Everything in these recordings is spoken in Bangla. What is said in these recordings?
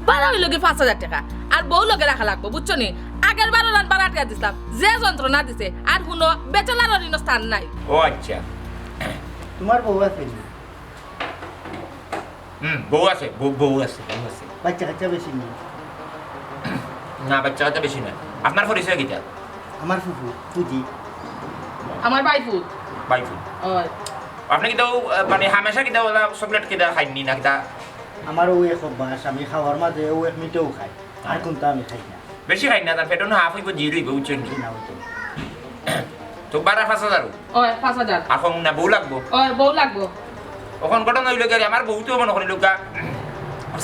বাড়া হইল কি 5,000 টাকা আর বউ লগে রাখা লাগবো বুঝছো নি আগের বার রান বাড়া আটকা দিছিলাম যে যন্ত্রণা দিছে আর শুনো বেচেলার অন্য স্থান নাই ও আচ্ছা তোমার বউ আছে নি? বউ আছে বউ আছে বাচ্চা কাচ্চা বেশি নেই? না বাচ্চা কাচ্চা বেশি না আপনার পরিচয় কিটা আমার ফুফু ফুজি। আমার বাইফু বাইফু ওই আপনি কিটা মানে হামেশা কিটা ওলা চকলেট কিটা খাইনি না কিটা আমার ও এক অভ্যাস, আমি খাওয়ার মাঝে ও এক মিটেও খাই আর কোনটা আমি খাই না। বেশি খাই না তার পেটও না হাফ হইব জিরো হইব বুঝছেন কি না হইতো তো 12,000 ওই 5,000 এখন না বউ লাগবো ওই বউ লাগবো ওখান ঘটনা হইল গেলে আমার বউতেও মনে করি লোকা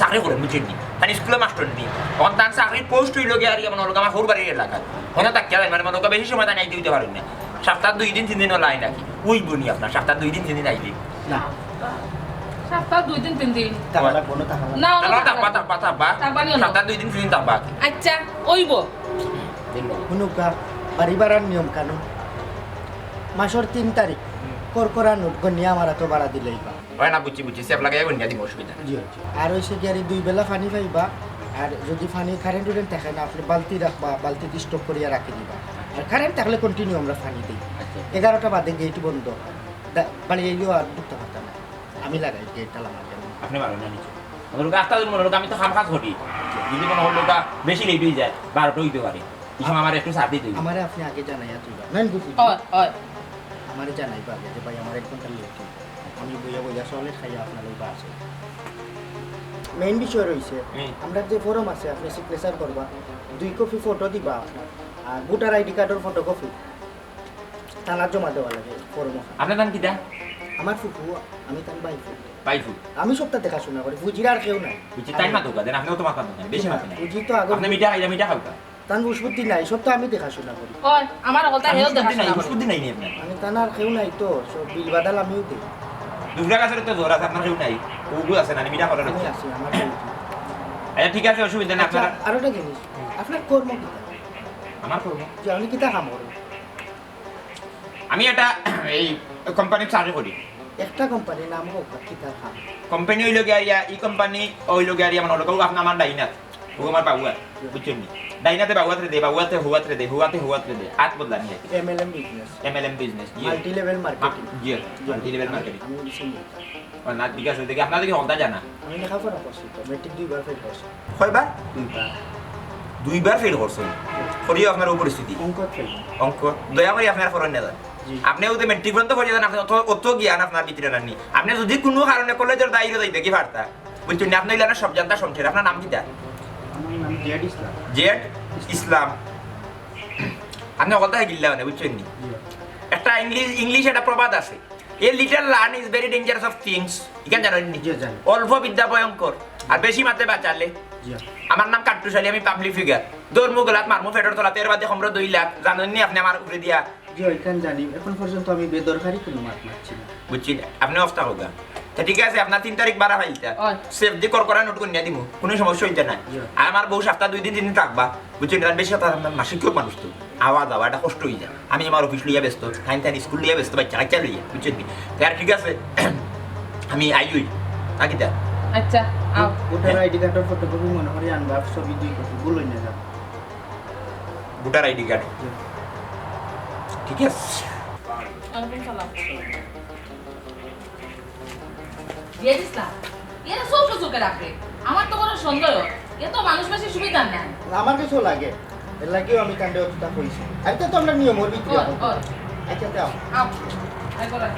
চাকরি করেন বুঝছেন নি তার স্কুলে মাস্টার নি তখন তার চাকরির পোস্ট হইল গিয়ে আর মনে হলো আমার হোর বাড়ির এলাকায় মনে থাকতে মানে মনে বেশি সময় তাই দিতে পারেন না সপ্তাহ 2 দিন 3 দিন লাই নাকি ওই বনি আপনার সপ্তাহ 2 দিন 3 দিন আইলে না সপ্তাহ 2 দিন 3 দিন টাকা লাগবো না টাকা লাগবো না তারপর তাপা তারপরেও না। সপ্তাহ 2 দিন 3 দিন তাপা আচ্ছা ওইব শুনুকা বাড়ি বাড়ার নিয়ম কানুন মাসের 3 তারিখ করকরা নোট গনিয়া আমার তো ভাড়া দিলেই বা হয় না বুঝছি সেফ লাগাই বন্যা দিব অসুবিধা জি জি আর হইছে কি আর 2 বেলা পানি পাইবা আর যদি পানি কারেন্ট উড়েন থাকে না আপনি বালতি রাখবা বালতিতে স্টক করিয়া রাখি দিবা আর কারেন্ট থাকলে কন্টিনিউ আমরা পানি দিই 11টা বাদে গেট বন্ধ বাড়ি এলেও আর ঢুকতে পারতাম না আমি লাগাই গেটটা লাগাই আপনি ভালো না নিচে লোক আস্তে মনে হলো আমি তো খাম কাজ করি যদি মনে হলো বেশি লেট হয়ে যায় 12টা হইতে পারে এই সময় আমার একটু সাথ দিতে আমারে আপনি আগে জানাইয়া তুইবা নেন গুপি ওই ওই আমারে জানাইবা আগে যে ভাই আমার 1 ঘন্টা লেট আমি বইয়া বইয়া সলে খাইয়া আপনার ওই বাসে মেইন বিষয় রইছে আমরা যে ফরম আছে আপনি সিগনেচার করবা 2 কপি ফটো দিবা আর ভোটার আইডি কার্ডের ফটোকপি থানা জমা দেওয়া লাগে ফরম আপনার নাম কিটা আমার ফুফু আমি তার ভাই পাইফু আমি সবটা দেখাশোনা করি ফুজির আর কেউ নাই বুঝছি তাই মাতো দেন আপনিও তো মাথা দেন বেশি মাথা নেই ফুজি তো আগে আপনি মিঠা খাওয়া তান বুঝবুদ্ধি নাই সবটা আমি দেখাশোনা করি ওই আমার কথা হেও দেখা নাই শোনা বুদ্ধি নাই আপনার আমি তানার কেউ নাই তো সব বিল বাদাল আমিও দিই দুর্গা গাছের তো জোর আছে আপনার কেউ নাই ওগু আছে না মিঠা করার আমি আছি আমার বউ। আচ্ছা ঠিক আছে অসুবিধা নেই আচ্ছা, আপনার আর একটা জিনিস আপনার কর্ম কিতা আমার করবো যে আপনি কিতা কাম করেন আমি একটা এই কোম্পানির চাকরি করি একটা কোম্পানির নাম হোক কিতা কাম কোম্পানি হইল গিয়া ই কোম্পানি হইল গিয়া মানে হলো আপনার আমার ডাইনাত ও আমার বাবুয়া বুঝছেন নি ডাইনাতে বাবুয়াতে হুয়াতে দে আট বদলা নিয়ে MLM business MLM business multi level marketing জি মাল্টি লেভেল মার্কেটিং আমি বুঝিনি না ঠিক আছে দেখি আপনাদের কি হলদা জানা আমি লেখাপড়া করছি তো মেট্রিক 2 বার ফেল করছি কয়বার 2 বার দুইবার ফেল করছেন করিও আপনার ওই পরিস্থিতি অঙ্ক ফেল অঙ্ক দয়া করে আপনার ফরন না দেন জি আপনিও তো মেট্রিক পর্যন্ত পড়ে যান আপনি অত জ্ঞান আপনার ভিতরে নানি আপনি যদি কোনো কারণে কলেজের দায়িত্ব যাইতে কি পারতা বুঝছেন আপনি ইলানা সব জানতা শুনছেন আপনার নাম কিটা আমার নাম জিয়াদ ইসলাম জেড ইসলাম আপনি কথা গিল্লা মানে বুঝছেন নি জি একটা ইংলিশ একটা প্রবাদ আছে a little learn is very dangerous of things ইখান জানেন নি জি জানি অল্প বিদ্যা ভয়ঙ্কর আর বেশি মাত্রে বাঁচালে জি আমার নাম কাট্টুশালী আমি পাবলিক ফিগার দৌড়মু গলাত মারমু ফেটর তলাতে এর বাদে সম্র 2 লাখ জানেন নি আপনি আমার উপরে দিয়া জি ওইখান জানি এখন পর্যন্ত আমি বেদরকারি কোনো মাত মারছি না বুঝছি আপনি অফটা হোগা তা ঠিক আছে আপনার 3 তারিখ 12 ফাইলটা ওই। সেফ দি করা নোট করে নিয়ে দিমু কোনো সমস্যা হইতে নাই জি। আর আমার বউ সপ্তাহ 2 দিন 3 দিন থাকবা বুঝছেন আর বেশি কথা আপনার মাসিক কেউ মানুষ তো আওয়াজ এটা কষ্ট হয়ে যায় আমি আমার অফিস লইয়া ব্যস্ত টাইম স্কুল লইয়া ব্যস্ত বাচ্চা কাচ্চা লইয়া বুঝছেন নি আর ঠিক আছে আমি আইউই নাকি তা আচ্ছা আও ভোটার আইডি কার্ডের ফটোকপি মনে করি আনবা ছবি 2 কপি বলই না যা ভোটার আইডি কার্ড জি ঠিক আছে ওয়ালাইকুম সালাম দিয়ে দিসলা এরা সব সুযোগে রাখে আমার তো কোনো সন্দেহ এ তো মানুষ বেশি সুবিধা না আমার কিছু লাগে এর লাগেও আমি কাণ্ডে অতটা কইছি আচ্ছা তো আমরা নিয়মের ভিতরে ওই আবদ্ধ। ওই আচ্ছা দাও আও আই করা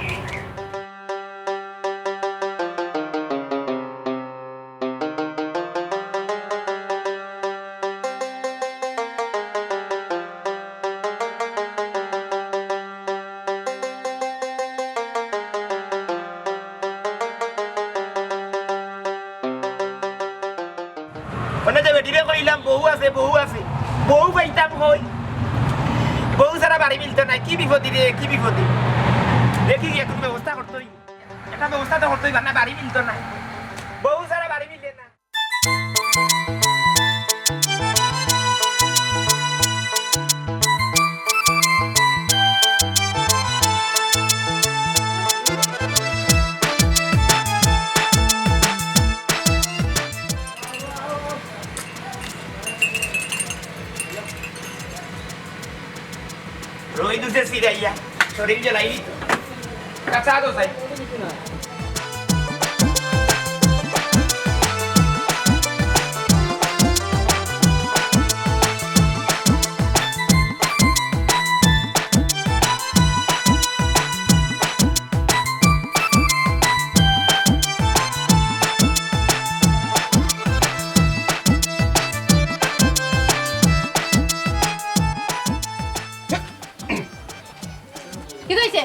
ওনে যে বেটিরে কইলাম বউ আছে বউ পাইতাম কই বউ সারা বাড়ি মিলতো না কি বিপদি রে কি বিপদি দেখি কি একটু ব্যবস্থা করতেই একটা ব্যবস্থা তো করতেই না বাড়ি মিলতো না বউ সারা বাড়ি মিললে না ফিরাইয়া শরীর জ্বালাই কাঁচা তো চাই কি কইছে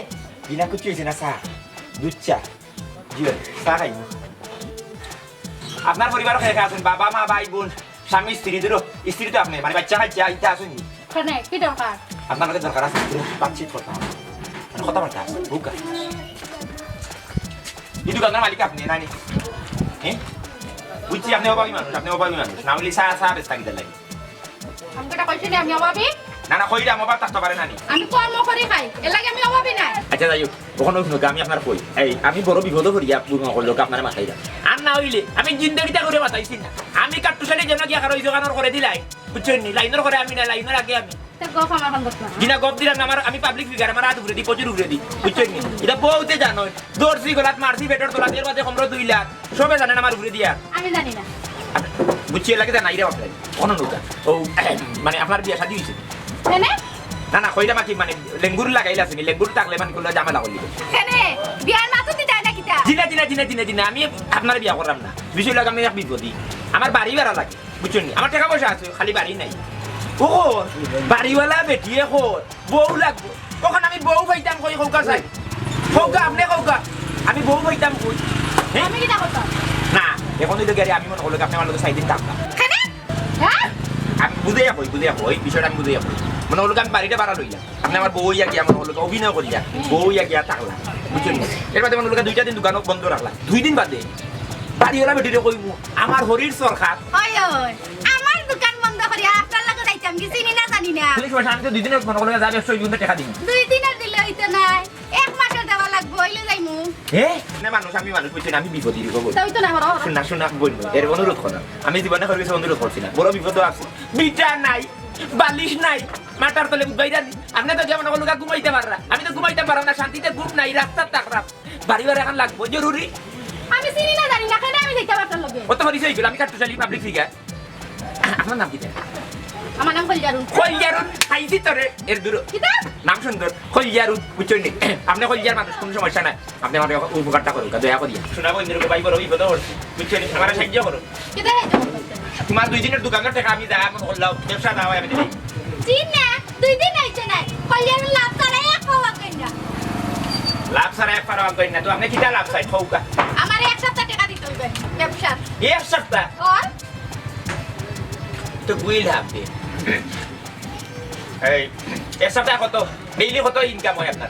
বিনা কিছু হয়েছে না চা দুধ চা জি চা খাইব আপনার পরিবার খেয়ে আছেন বাবা মা ভাই বোন স্বামী স্ত্রী ধরো স্ত্রী তো আপনি মানে বাচ্চা খাইছে ইটা আসুন কেনে কি দরকার আপনার কাছে দরকার আছে বাতচিত করতে হবে মানে কথাবার্তা আছে বুকা এই দোকানের মালিক আপনি নানি হ্যাঁ বুঝছি আপনি অভাবী মানুষ না হলে চা চা বেশ থাকি দেন লাগে আমাকে এটা কইছিনি আমি অভাবী না না কইরা মোবাইল থাকতে পারে নানি আমি কর্ম করে খাই এর লাগে আমি অভাবী নাই আচ্ছা যাই হোক কখনো শুনুক আমি আপনার কই এই আমি বড় বিপদ করিয়া পূর্ণ করলোক আপনার মাথায় দেন আর না হইলে আমি জিন্দগিটা করে মাথাইছি না আমি কাট্টুসানি যেন গিয়া কারো জোগানোর করে দিলাই বুঝছেন নি লাইনের করে আমি না লাইনের আগে আমি তে গপ আমার কোন কথা জিনা গপ দিলাম না আমার আমি পাবলিক ফিগার আমার হাত ঘুরে দিই প্রচুর ঘুরে দিই বুঝছেন নি এটা বহুতে জানো দর্শি গলাত মারছি পেটর তোলা এর মধ্যে কমরো 2 লাখ সবে জানেন আমার ঘুরে দিয়া আমি জানি না বুঝছি লাগে নাই রে আপনার অননুকা ও মানে আপনার বিয়া শাদী হইছে কেনে না না কইরা মাকি মানে লেঙ্গুর লাগাইলা আছে লেঙ্গুর থাকলে মানে কোলা জামা লাগাইলি কেনে বিয়ার মাতো দি দেয় না কিতা জিনা আমি আপনার বিয়া করলাম না বিষয় লাগে আমি এক বিপদী আমার বাড়ি ভাড়া লাগে বুঝছেন আমার টাকা পয়সা আছে খালি বাড়ি নাই ও বাড়িওয়ালা বেটিয়ে খোর বউ লাগবো তখন আমি বউ পাইতাম কই কৌকা চাই কৌকা আপনি কৌকা আমি বউ পাইতাম কই আমি কিতা করতাম না এখন তো গাড়ি আমি মনে করলো আপনি আমার লোক 6 দিন থাকতাম কেনে হ্যাঁ আমি বুঝে কই বিষয়টা আমি বুঝে কই মনে হলো আমি বাড়িটা ভাড়া লইলাম আপনি আমার বউ ইয়া গিয়া মনে হলো অভিনয় করিয়া বউ ইয়া গিয়া থাকলাম বুঝছেন এর বাদে মনে হলো 2টা দিন দোকান বন্ধ রাখলাম 2 দিন বাদে বাড়িওয়ালা বেটিরে কইমু আমার হরির সরকার ওই আমার দোকান বন্ধ করি আপনার লাগে যাইতাম কি চিনি না জানি না পুলিশ আমি তো 2 দিনের মনে করলো যাবে 100 গুণ টাকা দিই 2 দিনের দিলে হইতো না এক মাসের দেওয়া লাগবে হইলে যাইমু না আমি মানুষ বুঝছেন আমি বিপদী কব তাই তো না বড় শোনা বলবো এর অনুরোধ করা আমি জীবনে করে অনুরোধ করছি না বড় বিপদ আছে বিটা নাই বালিশ নাই মাটার তলে বাইরা আপনি তো যেমন হলো ঘুমাইতে পাররা আমি তো ঘুমাইতে পারলাম না শান্তিতে ঘুম নাই রাস্তার তাকরাপ বাড়ি এখন লাগবো জরুরি আমি চিনি না জানি না কেন আমি যাইতাম আপনার লগে কত পরিচয় হইছিল আমি কাট্টুশালী পাবলিক ফিগার আপনার নাম কি আমার নাম কলজারুন কলজারুন হাইজি তোরে এর দূর কিতা নাম সুন্দর কলজারুন বুঝছেন নি আপনি কলজার মানুষ কোনো সমস্যা নাই আপনি আমার উপকারটা করুন দয়া করিয়া শোনাবো ইন্দ্রকে পাইব রবি বড় হচ্ছে বুঝছেন আমার সাহায্য করুন কিতা হইতো তোমার 2 দিনের দোকানের টাকা আমি দাম করলাম ব্যবসা দাও আমি দিই চিন না 2 দিন হইছে না কলজারুন লাভ করে এক পাওয়া কইনা লাভ সারা এক পারো কই না তো আপনি কিটা লাভ চাই ঠৌকা আমার এক সপ্তাহ টাকা দিতে হইবে ব্যবসা এক সপ্তাহ আর তো বুঝলে আপনি এই এক সপ্তাহ কত ডেইলি কত ইনকাম হয় আপনার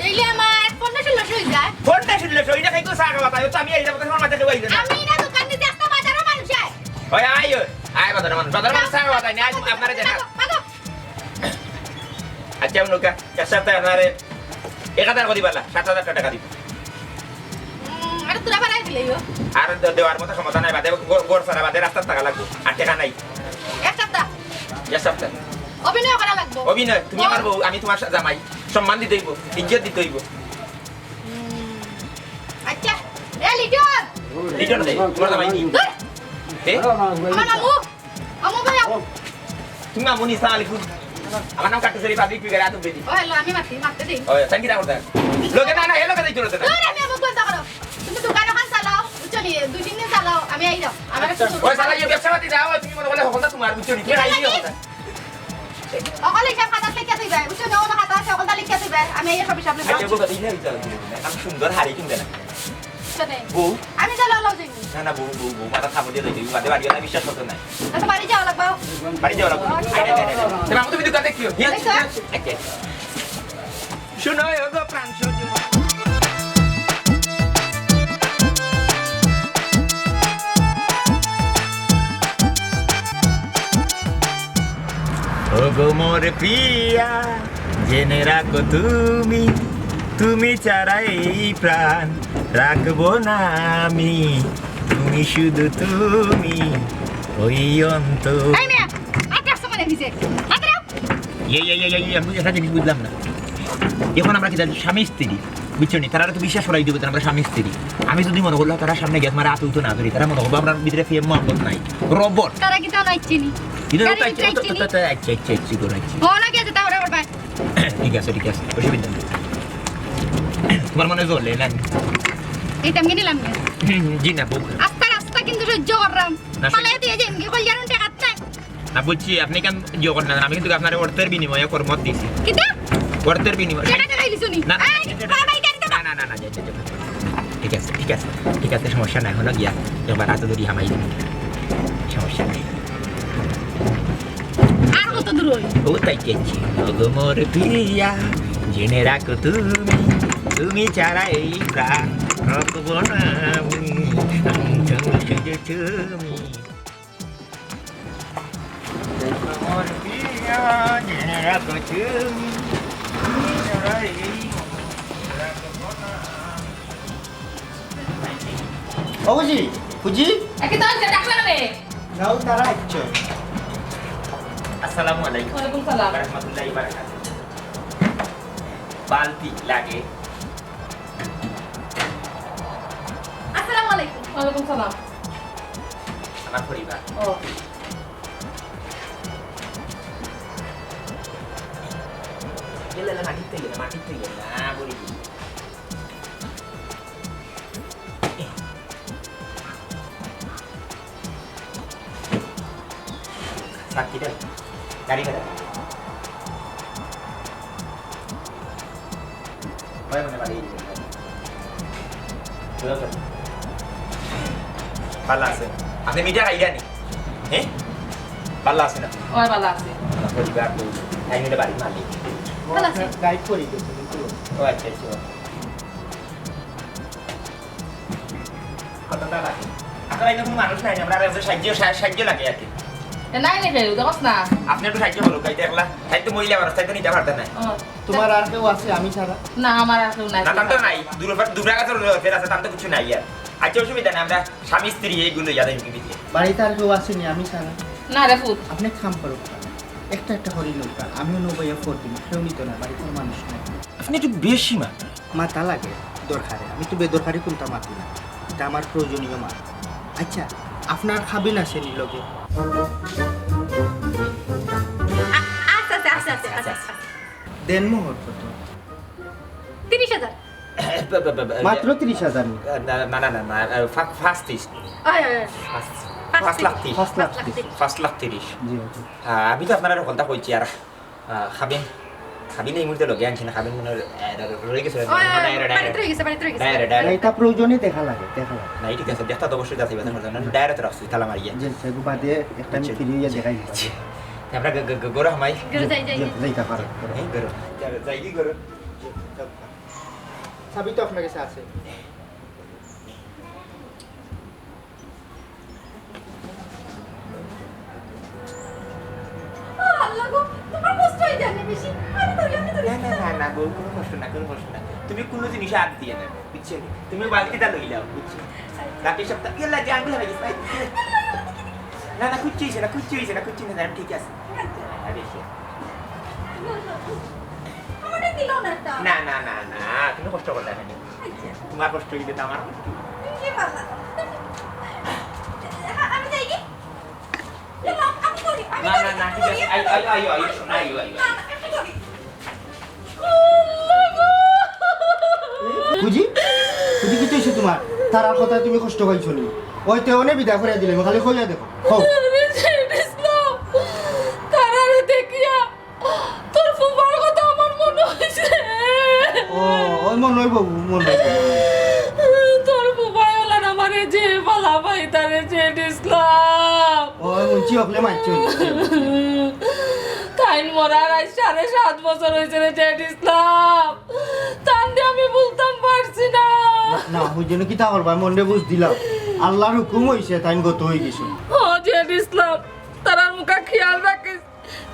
ডেইলি আমার 1500 হই যায় ফোনটা শুনলে সইটা খাইকো চা খাওয়া তাই তো আমি এই যাবো তোমার মাঝে ঢুকাই দেন আমি না দোকান দিতে আসতে বাজারে মানুষ যায় ওই আয় বাজার মানুষ চা খাওয়া তাই না আপনারা জানা আচ্ছা উনুকা এক সপ্তাহ আপনারে 1000 করে দিবালা 7000 টাকা দিব আরে তুলা বানাই দিলেও আর দেওয়ার মতো ক্ষমতা নাই বাদে গোর সারা বাদে রাস্তার টাকা লাগবে আর টাকা নাই এক সপ্তাহ এক সপ্তাহ অভিনয় করা লাগবে অভিনয় তুমি আমার বউ আমি তোমার জামাই সম্মান দিতে হইব ইজ্জত দিতে হইব আচ্ছা এ লিটন লিটন দে তোমার জামাই কি এ আমার আমু ভাই তুমি আমুনি সালাম আলাইকুম আমার নাম কাটুসারি পাবলিক ফিগার আদম বেদি ও হ্যালো আমি মারতে দেই ওই থ্যাংক ইউ রাউন্ড লোকে না এলো কাজে চলো না তোর আমি আমু কোনটা করো তুমি দোকান ওখান চালাও চলি 2 দিন চালাও আমি আই দাও আমার ওই সালা এই ব্যবসা পাতি দাও তুমি মনে বলে হকলটা তোমার বুঝছনি কে আই দিও কথা অকলে হিসাব খাতা লিখে দিবে বুঝছো না ওনা খাতা আছে অকলটা লিখে দিবে আমি এই সব হিসাব লিখে আচ্ছা বউ দিলে বিচার আমি সুন্দর হারি কিনবে না চলে বউ আমি চালাও লাও যাই না বউ মাথা খাবো দিয়ে দিই বাদে বাড়ি না বিশ্বাস করতে নাই তো বাড়ি যাও লাগবে বাড়ি যাও লাগবে তুমি তুমি দোকান দেখিও ওকে শুনো ওগো প্রাণ সহ্য ওগো মোর প্রিয়া জেনে রাখো তুমি তুমি ছাড়া এই প্রাণ রাখবো না আমি তুমি শুধু তুমি ওই অন্তর এই মিয়া আটা সময় ভিজে আটা এই আমি একটা জিনিস বুঝলাম না এখন আমরা কি স্বামী স্ত্রী বুঝছো নি তারা তো বিশ্বাস করাই দেবে আমরা স্বামী স্ত্রী আমি যদি মনে করলো তারা সামনে গেছে মারা আতুই তো না ধরি তারা মনে করবো আমরা ভিতরে ফিয়ে মহব্বত নাই রবট তারা কি তাও নাইছিনি কিন্তু গাড়ি ভিতরে আইছিনি? ও না গেছে তাহলে আবার ভাই ঠিক আছে অসুবিধা নেই তোমার মনে চলে না এইটা আমি নিলাম না জি না বউ রাস্তা কিন্তু সহ্য করলাম না, পালাই দিয়ে যাই কি কল জানুন টাকা নাই না বলছি আপনি কেন ইয়ে করেন না আমি কিন্তু আপনার অর্থের বিনিময়ে কর্মত দিয়েছি কিটা অর্থের বিনিময়ে টাকা খাইলিছ নি না, না, এই বাবাই গাড়ি তো না ঠিক আছে সমস্যা নাই হলো গিয়া এবার হাতে ধরি হামাই দিন সমস্যা নেই আর কত দূর হই ও তাই চেয়েছি মোর প্রিয়া জেনে রাখো তুমি ছাড়া এই প্রাণ রাখবো না আমি তুমি মোর প্রিয়া জেনে রাখো তুমি ছাড়া এই বাবুজি খুঁজি একই তো আছে ডাকলা রে নাও তারা আইছো আসসালামু আলাইকুম ওয়ালাইকুম সালাম রাহমাতুল্লাহি ওয়া বারাকাতুহু বালতি লাগে আসসালামু আলাইকুম ওয়ালাইকুম সালাম আমার পরিবার ও গেলে মাটিতে গেলে না বলি সাকিটা গাড়ি ভাড়া ভাই মনে বাড়ি ভালো আছে আপনি মিঠা খাইলেন হ্যাঁ ভালো আছে না ওই ভালো আছে আমার পরিবার তো তাই মিঠা বাড়ির মালিক ভালো আছে। গাইড করি দিতে কিন্তু ও আচ্ছা কতটা লাগে আপনারা এরকম মানুষ নাই আমরা সাহায্য লাগে আর কি এ নাই নে ফেরু দেখছ না আপনি একটু সাহায্য হলো গাইতে একলা সাহিত্য মহিলা মানুষ তাই তো নিতে পারতেন না ও, তোমার আর কেউ আছে আমি ছাড়া না আমার আর কেউ নাই না তাম তো নাই দূর কাছে ফের আছে তাম তো কিছু নাই আর আচ্ছা অসুবিধা নাই আমরা স্বামী স্ত্রী এইগুলো ইয়াদ বিবিতে বাড়িতে আর কেউ আসেনি আমি ছাড়া না রে ফুট আপনি খাম করো একটা হরি নৌকা আমিও নৌকাইয়া ফোর দিন কেউ নিত না বাড়িতে আর মানুষ নাই আপনি একটু বেশি মা মাথা লাগে দরকারে আমি তো বেদরকারি কোনটা মাতি না এটা আমার প্রয়োজনীয় মাছ আচ্ছা আপনার খাবেন আসেন লোকে আচ্ছা দেন মোহর কত 30,000 মাত্র 30,000 না ফার্স্ট আয় আয় ফার্স্ট লাখ 30 5 লাখ ফার্স্ট লাখ 30 জি জি আমি তো আপনার কথা কইছি আর খাবেন এই মুহূর্তে লগে আনছি না খাবেন মনে রয়ে গেছে এটা প্রয়োজনে দেখা লাগে না ঠিক আছে দেখতে তো অবশ্যই যাচ্ছি ডাইরেক্ট রাখছি তালা মারিয়া যে সেগু বাদে একটা আমি ফিরিয়ে দেখাই দিচ্ছি আমরা গরো হামাই যাইতা পারে গরো যাই কি গরো সাবি তো আপনার কাছে আছে আল্লাহ গো তোমার কষ্ট হই জানি বেশি আমি তো না বউ কোনো কষ্ট না তুমি কোনো জিনিস হাত দিয়ে না বুঝছো তুমি বালতিটা লই লাও বুঝছো রাতে সপ্তাহ ইয়াল্লা যে আঙ্গুল হয়ে গেছে না কুচ্চি হইছে না ঠিক আছে আমারে দিল না তা না তুমি কষ্ট করলে না তোমার কষ্ট হইলে তো আমার কষ্ট কি বাবা আমি যাই কি আমি করি না ঠিক আছে আই শোনা আই বুঝি কি হইছে তোমার তার কথা তুমি কষ্ট পাইছো নি ওই তে অনে বিদা করে দিলে খালি কইয়া দেখো হও তারারে দেখিয়া তোর ফুফার কথা আমার মনে হইছে ও ওই মন হইব তোর ফুফাই হলেন আমারে যে পালা পাই তারে যে ইসলাম ওই মুচি হকলে মারছো তাইন মরার আজ 7.5 বছর হয়েছে রে জেড ইসলাম তান দিয়ে আমি বলতাম পারছি না না বুঝেন কি তা করবা মনে বুঝ দিলাম আল্লাহর হুকুম হইছে তাই গত হই গেছে ও জেড ইসলাম তারার মুখা খেয়াল রাখিস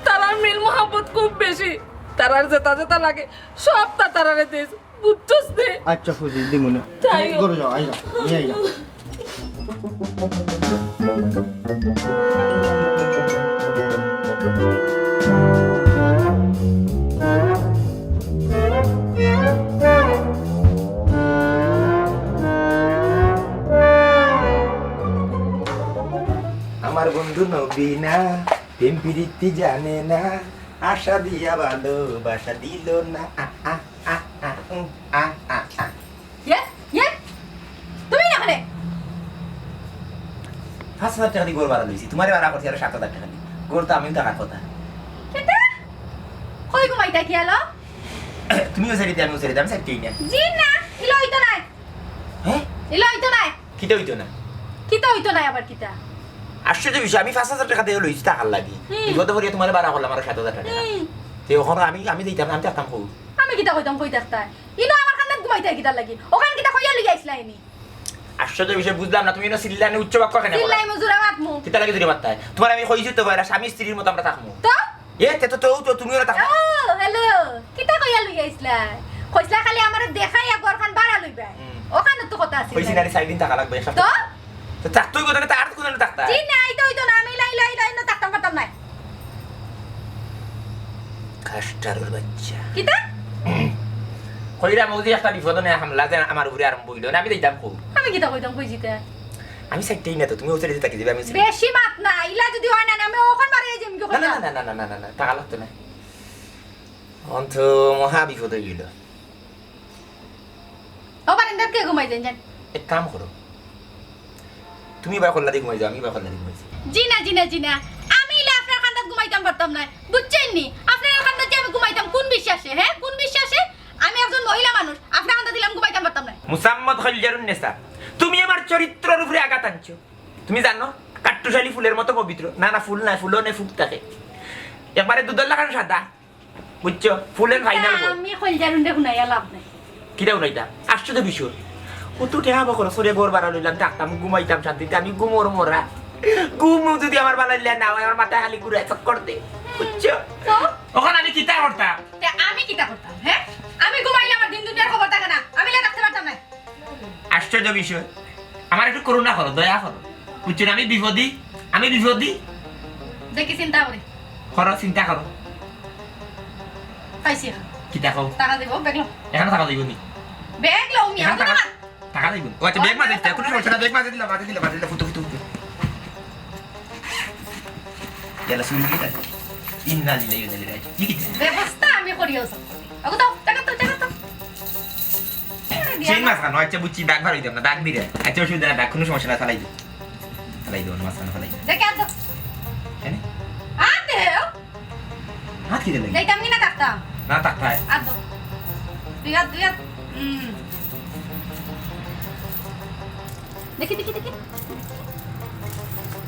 তারার মিল মোহাম্মত খুব বেশি তারার যেটা লাগে সব তারারে দিস বুঝছস নে আচ্ছা ফুজি দিমুনে তাই হোক। করে যাও আইয়া নিয়ে আইয়া বন্ধু নবীনা প্রেম প্রীতি জানে না আশা দিয়া ভালোবাসা দিল না তুমি না খালে 5,000 টাকা দিয়ে গোর ভাড়া লইছি তোমারে ভাড়া করছি আর 7,000 টাকা দিয়ে গোর তো আমিও টাকার কথা কেতে কই ঘুমাইতা কি আলো তুমিও ছেড়ে দিই আমিও ছেড়ে দিই আমি সাইড না জি না ইলো হইতো নাই হ্যাঁ ইলো হইতো নাই কিটা হইতো না কিতা হইতো নাই আবার কিতা আশ্চর্য বিষয় আমি 5,000 টাকা দিয়ে লইছি টাকার লাগি বিপদে পড়িয়া তোমারে ভাড়া করলাম আর 7,000 টাকা তে ওখানে আমি দিতাম আমি থাকতাম খুব আমি কিতা কইতাম কই দেখতা ইনো আমার কানে ঘুমাইতা কিতা লাগি ওখান কিতা কইয়া লই আইছলা ইনি আশ্চর্য বিষয় বুঝলাম না তুমি না সিল্লানে উচ্চ বাক্য কেন বলো চিল্লাই মজুরা মাতমু কিতা লাগে ধরে বাত্তায় তোমার আমি কইছি তো ভাইরা স্বামী স্ত্রীর মতো আমরা থাকমু তো এ তে তো তুমিও না থাকো ও হ্যালো কিতা কইয়া লই আইছলা কইছলা খালি আমারে দেখাইয়া ঘরখান ভাড়া লইবা ওখানে তো কথা আছে কইছি না 4 দিন টাকা লাগবে তো তো থাকতোই কথা না আর কোন থাকতা জি না আইতো হইতো না আমি লাই না তাকতাম পারতাম না কাস্টারের বাচ্চা কিতা কইরা মৌজি একটা বিপদ না হামলা যে আমার উপরে আরম্ভ হইলো না আমি দিতাম খুব আমি কিতা কইতাম কই জিতে আমি সাইডটাই না তো তুমি ওতে দিতে দিবে আমি বেশি মাত না ইলা যদি হয় না আমি ওখান মারি যাইম কি না কইতা না না না না না না টাকা লাগতো না অন্ত মহা বিপদ হয়ে গেল ও বারান্দার কে ঘুমাই দেন জান এক কাম করো তুমি বা কল্লা দিয়ে ঘুমাই যাও আমি বা কল্লা দিয়ে ঘুমাই যাই জি না আমি ইলা আপনার খান্দাত ঘুমাইতাম পারতাম না বুঝছেন নি আপনার খান্দাত যে আমি ঘুমাইতাম কোন বিশ্বাসে হ্যাঁ কোন বিশ্বাসে আমি একজন মহিলা মানুষ আপনার খান্দাত দিলাম ঘুমাইতাম পারতাম না মুসাম্মদ খলজারুন নেসা তুমি আমার চরিত্রের উপরে আঘাত আনছো তুমি জানো কাট্টুশালি ফুলের মতো পবিত্র না না ফুল না ফুলও নেই ফুট থাকে একবারে দুধের লাগানো সাদা বুঝছো ফুলের ফাইনাল আমি খলজারুন দেখুন না লাভ নাই কিরাও নাইতা আশ্চর্য বিষয় ও তো টেহা বকর সরে ঘর বাড়া লইলাম থাকতাম ঘুমাইতাম শান্তিতে আমি ঘুমোর মোরা ঘুম যদি আমার বানাইলে না আমার মাথা খালি ঘুরে চক্কর দে বুঝছো তো ওখানে আমি কিতা করতাম তে আমি কিটা করতাম হ্যাঁ আমি ঘুমাইলে আমার দিন দুনিয়ার খবর থাকে না আমি লা রাখতে পারতাম না আশ্চর্য বিষয় আমার একটু করুণা করো দয়া করো বুঝছো আমি বিপদী দেখি চিন্তা করি করো চিন্তা করো পাইছি কিতা কও টাকা দেব বেগলো এখানে টাকা দিব নি বেগ লও মি এখানে আমি না টাকা দিব ও আচ্ছা ব্যাগ মাঝে কোনো সমস্যা না ব্যাগ মাঝে দিলাম ফুটো ইয়ালা শুরু কি তাই ইন্না লিলাই কি কি ব্যবস্থা আমি করিও সব আগো দাও টাকা তো চেইন মাছ খানো আচ্ছা বুঝছি ব্যাগ ভালো দিতাম না ব্যাগ দিলে আচ্ছা অসুবিধা না ব্যাগ কোনো সমস্যা না ফালাই দিও মাছ খানো ফালাই দেখে আতো হ্যাঁ আতে হাত কি দিলে যাইতাম কি না থাকতাম না তাকায় আতো দুই হাত দেখি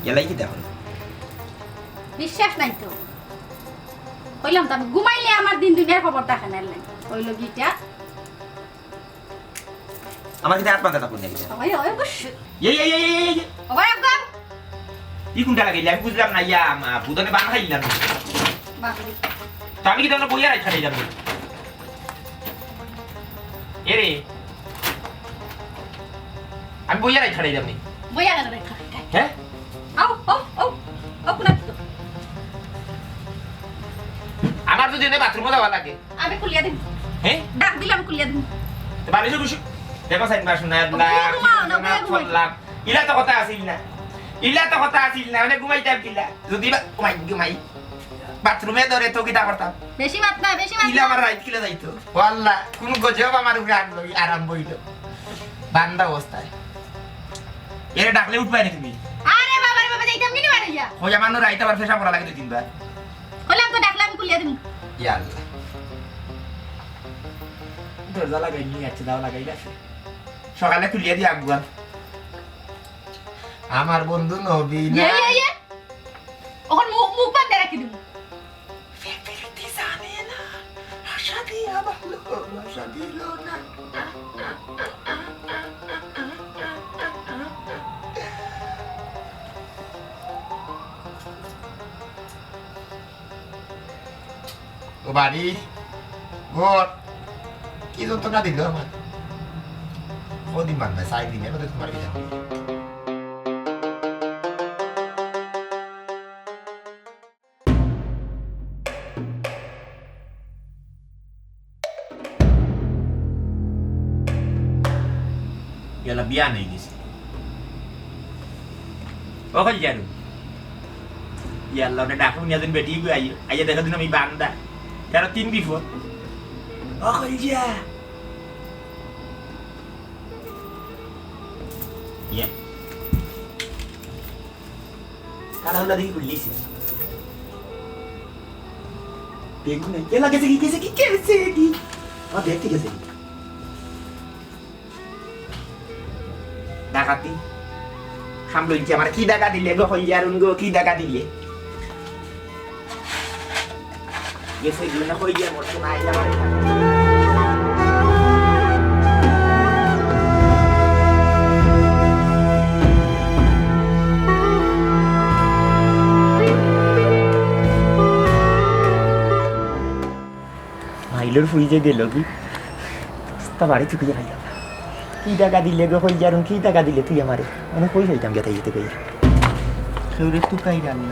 ইয়ালাই কি দেখো বিশ্বাস নাই তো কইলাম তো আমি ঘুমাইলে আমার দিন দুনিয়ার খবর থাকে না কইলো গিটা আমার কি হাত পাতা থাকুন নাকি ওই বস এই ওই আগাম ই কোনটা লাগাইলে আমি বুঝলাম না ইয়া বুদনে বান খাইলাম বাকরি তো আমি কি তোমরা বইয়া রাখা যাই যাবো এরে আমি বইয়া রাখা যাবো বইয়া গেল রে হ্যাঁ আও কোনা তো আমার তো দিনে বাথরুমে যাওয়া লাগে আমি কুলিয়া দিন হ্যাঁ ডাক দিলাম কুলিয়া দিন তো বালিশ বসে দেখো সাইড মাস না লাগ ইলা তো কথা আসিল না মানে ঘুমাইতাম কিলা যদি ঘুমাই বাথরুমে ধরে তো কিটা করতাম বেশি মাত না ইলা আমার রাইট কিলা যাইতো ওয়াল্লাহ কোন গজব আমার উপরে আরম্ভ হইল বান্দা অবস্থায় এর ডাকলে উঠবাই না তুমি আরে বাবা যাইতাম কি নিবা রিয়া হই আমার রাইট আবার ফেসা করা লাগে 2-3 বার কইলাম তো ডাকলাম কুলিয়া দিন ইয়াল্লাহ দরজা লাগাই নিয়ে আছে দাও লাগাই গেছে সকালে খুলিয়ে দিয়ে আগুয়ান আমার বন্ধু নবীনা ইয়ে ওখান মুখ বন্ধ রাখি দিন ফেফেরতি জানে না আশা দিয়া ভালোবাসা দিল না ও বাড়ি ঘর কি যন্ত্রণা দিল আমার কদিন বান্ধবে 4 দিনের মধ্যে তোমার বিয়ে হবে ইয়ালা বিয়া নেই গেছে ও কল জারু ইয়াল্লা ওটা ডাকুন নিয়ে দিন বেটি গো আইয়া দেখা দিন আমি বান্দা কারণ 3 বিফোর ও কইয়া ইয়া কালা হলা দেখি খুললিছে দেখুন কে লাগেছে কি ও দেখতে গেছে ডাকাতি সামলো ইচ্ছে আমার কি টাকা দিলে গো হইয়ারুন গো কি টাকা দিলে গেছে গেলে না হইয়া মরছে না আইলা মানে মাইলোর ফুইজে গেল কি তা বাড়ি চুকে যাই কি টাকা দিলে গো হইয়ারুন কি টাকা দিলে তুই আমারে অনেক কই যাইতাম গেতে যেতে কই খেউরে তু কাই রানি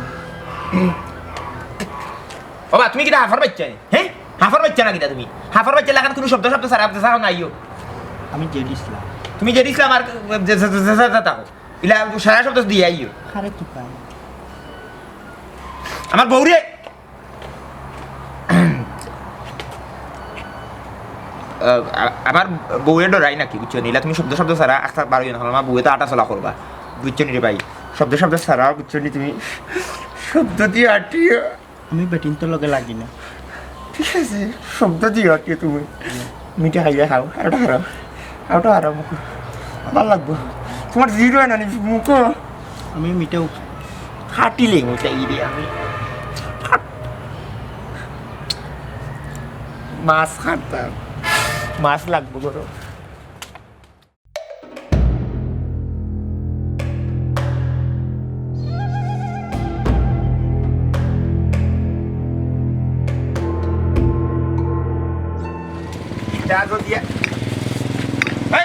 বাবা তুমি কিটা হাফার বাচ্চা হ্যাঁ হাফার বাচ্চা না কিটা তুমি হাফার বাচ্চা লাগান কোনো শব্দ সারা সারা নাইও আমি জেড ইসলাম তুমি যে ইসলাম আর থাকো ইলা সারা শব্দ দিয়ে আইও আরে তু কাই আমার বউরে আমার বউয়ের ডরাই নাকি বুঝছো নিলা তুমি শব্দ সারা আস্তা বারো জন আমার বউয়ে তো আটা চলা করবা বুঝছো নি রে ভাই শব্দ সারা বুঝছো নি তুমি শব্দ দিয়ে আটিও আমি বেটিন তো লগে লাগি না ঠিক আছে শব্দ দিয়ে আটিও তুমি মিঠে খাইয়া খাও আরোটা হারাও মুখ ভালো লাগবো তোমার জিরো না মুখ আমি মিটাও হাঁটিলে মুখটা ইরে আমি মাছ খাতাম মাছ লাগবো করো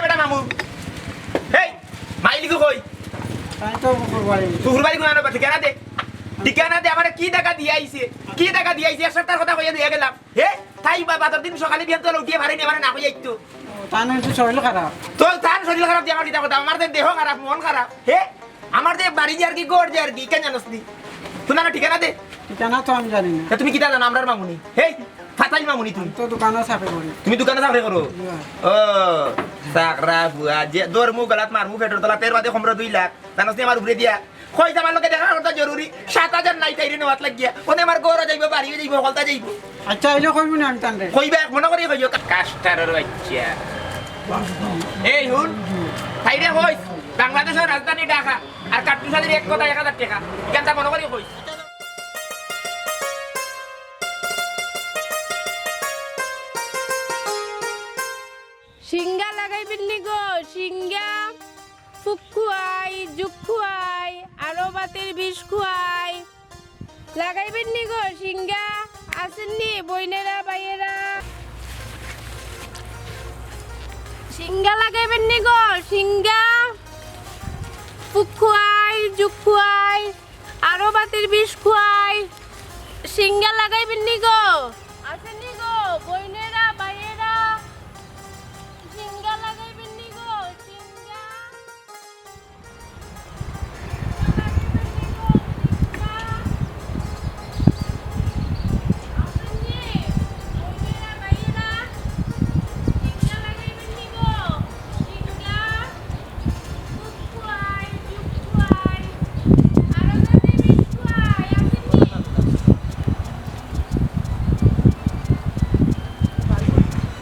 বেটা মামু হেই মাইলি কই তাই তো বাড়ি শ্বশুর বাড়ি কোন ঠিকানা দে আমার কি টাকা দিয়ে আইছে এক সপ্তাহের কথা কইয়া দিয়ে গেলাম হে তাই বাজার দিন সকালে বিয়ান তো উঠিয়ে ভাড়ি নিয়ে না কইয়া একটু তানে তো শরীর খারাপ তো তার শরীর খারাপ দিয়ে আমার দিতা কথা আমার দেহ খারাপ মন খারাপ হে আমার যে বাড়ি যে আর কি গোড় যে আর কি কেন জানোস নি তুই না ঠিকানা দে ঠিকানা তো আমি জানি না তা তুমি কি জানো আমরার মামুনি হেই ফাতাই মামুনি তুমি তো দোকানে চাপে করি তুমি দোকানে চাকরি করো ও চাকরা বুয়া যে দৌড় মু গলাত মার মু পেটর তলা তের বাদে 2 লাখ জানোস নি আমার উপরে দিয়া কই আমার লোকে দেখা করতে জরুরি 7000 নাই তাইরে নেওয়াত লাগিয়া ওনে আমার গৌর যাইব বাড়ি যাইব হলতা যাইব আচ্ছা এলো কইবি না আমি তানরে কইবা মনে করি কইও কাস্টারের বাচ্চা এই হুন তাইরে কই বাংলাদেশের রাজধানী ঢাকা আর কাটুসাদের এক কথা 1000 টাকা কেনটা মনে করি কই সিঙ্গা লাগাইবেন নি গো সিঙ্গা ফুক খুয়াই জুক খুয়াই আরো বাতের বিষ খুয়াই লাগাইবেন নি গো সিঙ্গা আসেন নি বইনেরা বাইয়েরা সিঙ্গা লাগাইবেন নি গো সিঙ্গা ফুক খুয়াই জুক খুয়াই আরো বাতের বিষ খুয়াই সিঙ্গা লাগাইবেন নি গো আসেন নি গো বইনেরা বাইয়েরা সিঙ্গা লাগাইবেন নি গো সিঙ্গা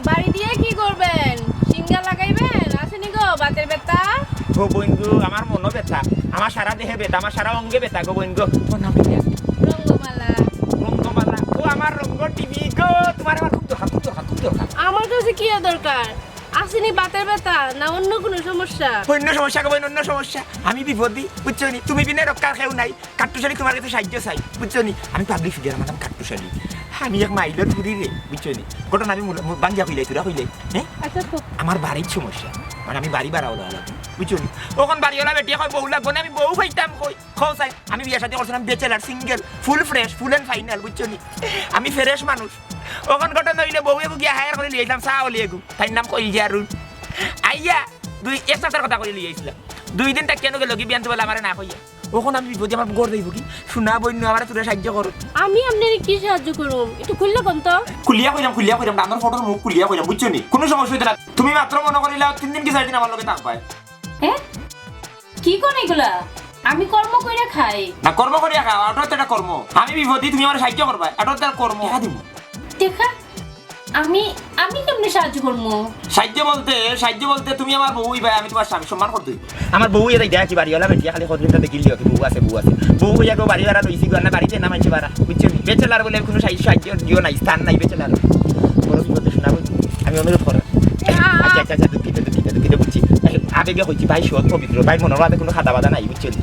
বাড়ি দিয়ে কি করবেন সিঙ্গা লাগাইবেন আসেনি গো বাতের বেতা গো বইনগো আমার মনও ব্যথা আমার সারা দেহে ব্যথা আমার সারা অঙ্গে ব্যথা গো বইনগো কোন নাম কি রঙ্গমালা রঙ্গমালা ও আমার রঙ্গ টিভি গো তোমার আমার খুব দরকার আমার কাছে কি আর দরকার আসেনি বাতের বেতা না অন্য কোনো সমস্যা অন্য সমস্যা গো অন্য সমস্যা আমি বিপদী বুঝছো নি তুমি বিনে রক্ষার কেউ নাই কাট্টুশালি তোমার কাছে সাহায্য চাই বুঝছো নি আমি পাবলিক ফিগার আমার নাম কাট্টুশালি আমি এক মাইলের ঘুরি রে বুঝছো নি ঘটনা আমি বাঙ্গিয়া হইলাই তোরা হইলে হ্যাঁ আচ্ছা তো আমার বাড়ির সমস্যা মানে আমি বাড়ি বাড়াও লাগবে বুঝছো নি ওখান বাড়িওয়ালা বেটি হয় বউ লাগবো না আমি বউ পাইতাম কই খাও চাই আমি বিয়ে সাথে করছিলাম bachelor single full fresh full and final বুঝছো নি আমি ফ্রেশ মানুষ ওখান ঘটনা হইলে বউ এগু গিয়া হায়ার করে লিয়েছিলাম চা হলে এগু তাই নাম কই যে আরুন আইয়া এক সপ্তাহের কথা করে লিয়েছিলাম 2 দিন তা কেন গেল কি বিয়ান্তে বলে আমার না কইয়া ওখন আমি বিপদে আমার গড় দেব কি শোনা বইন আমার তোরা সাহায্য করো আমি আপনার কি সাহায্য করুম একটু খুললে কোন তো খুলিয়া কইরাম আমার ফটোর মুখ খুলিয়া কইরাম বুঝছো নি কোনো সমস্যা হইতে না তুমি মাত্র মনে করিলা 3 দিন কি 4 দিন আমার লগে থাকবাই হ্যাঁ কি কোন এগুলা আমি কর্ম কইরা খাই না কর্ম করিয়া খাও আটো এটা কর্ম আমি বিপদে তুমি আমার সাহায্য করবা আটো তার কর্ম টাকা দিব দেখা আমি কেমনে সাহায্য করবো সাহায্য বলতে তুমি আমার বউই ভাই আমি তোমার স্বামী সম্মান করতে আমার বউ এটা দেখি বাড়িওয়ালা বেটিয়া খালি কতদিনটা দেখিলি কি বউ আছে বউ হইয়া কেউ বাড়ি ভাড়া লইছি না বাড়িতে না মানছি ভাড়া বুঝছেন বেচেলার বলে কোনো সাহায্য দিও নাই স্থান নাই বেচেলার বড় বিপদে শোনাবো আমি অনুরোধ করো আচ্ছা দুঃখিত বুঝছি আবেগে হয়েছি ভাই সৎ পবিত্র ভাই মনের ভাবে কোনো খাতা বাধা নাই বুঝছেন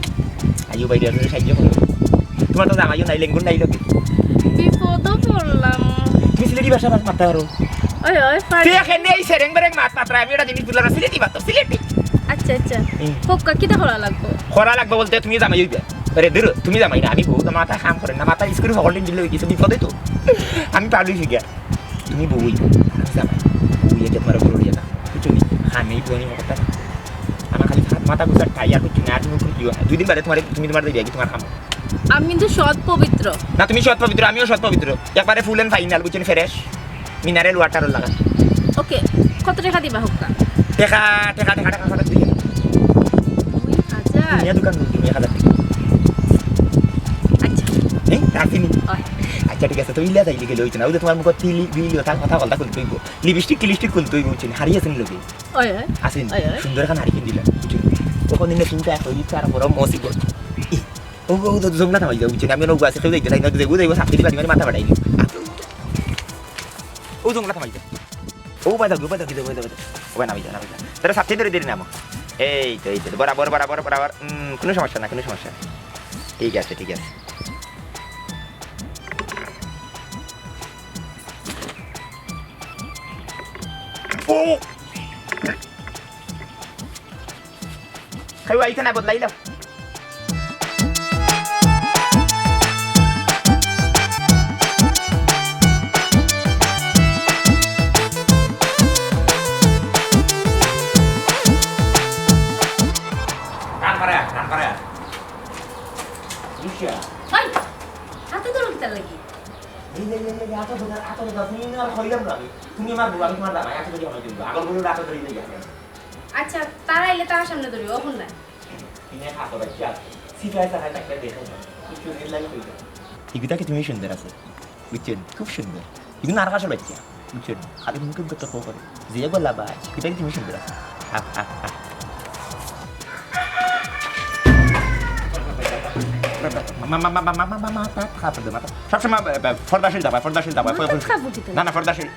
আইও বাইরে সাহায্য করো তোমার তো জামাইও নাই লেঙ্গুন নাই লোকে বিপদ পড়লাম তুমি সিলেটি ভাষা মারতে পারো ওই ওই তুই এখানে এই সেরেং বেরেং মাছ মাত্রা আমি ওটা জিনিস বুঝলাম সিলেটি মাত্র সিলেটি আচ্ছা হোক্কা কিটা করা লাগবো খরা লাগবে বলতে তুমি জামাই হইবে আরে ধরো তুমি জামাই না আমি বউ তো মাথা কাম করে না মাথা স্কুল সকল দিন দিলে কিছু বিপদে তো আমি পারলি শিখে তুমি বউই আমি জামাই বউ একে তোমার উপর উড়িয়ে না বুঝছো আমি বনি কথা আমার খালি মাথা গুছার টাইয়ার করছি না তুমি কি 2 দিন বাদে তুমি তোমার দিবে কি তোমার খাম আমি কিন্তু সৎ পবিত্র না তুমি সৎ পবিত্র আমিও সৎ পবিত্র একবারে ফুল এন্ড ফাইনাল বুঝছেন ফ্রেশ মিনারেল ওয়াটার লাগা ওকে কত টাকা দিবা হোক্কা টাকা কথা দিই 2000 দুনিয়া দোকান তুমি 1000 আচ্ছা এই রাখিনি ওই আচ্ছা ঠিক আছে তো ইলা যাইলে গেলে হইতো না ওই যে তোমার মুখ তিলি বিলি কথা বলতা খুলতে হইব লিপস্টিক খুলতে হইব বুঝছেন হারিয়েছেন লোকে ওই আসেন ওই। সুন্দর এখন হারি কিন দিলাম বুঝছেন তখন দিনে চিন্তা হইলি তার বড় মসি করত ও তো জমলা থামাই যাও বুঝছেন আমি নৌকা আছে কেউ যাইতে নাই না দেবো সাথে দিবা মানে মাথা বাড়াইনি ও জমলা থামাই যাও ও বাদা দিতে ও নামি যা তারা সাথে ধরে দেরি নামো এই তো বরাবর কোনো সমস্যা না ঠিক আছে ও খাই আইতে না বদলাইলাম রান করে ওই হাতে ধরো কিটা লাগি তুমি আমার বউ আমি তোমার দামাই এত কিছু দিল আগর বলে রাত ধরে দিয়ে গেছে আচ্ছা তারা এলে তার সামনে ধরি ওখন না তুমি হাতে বাচ্চা সিফাই সাহায় একটা দেখো খুব সুন্দর লাগে কইলো এগুলা কি তুমি সুন্দর আছে বুঝছেন খুব সুন্দর এগুলো আর কাছে বাচ্চা বুঝছেন খালি মুখে কথা করে যে গলা বাই এটা কি তুমি সুন্দর আছে সবসময় ফর্দাশীল দাবা না ফর্দাশীল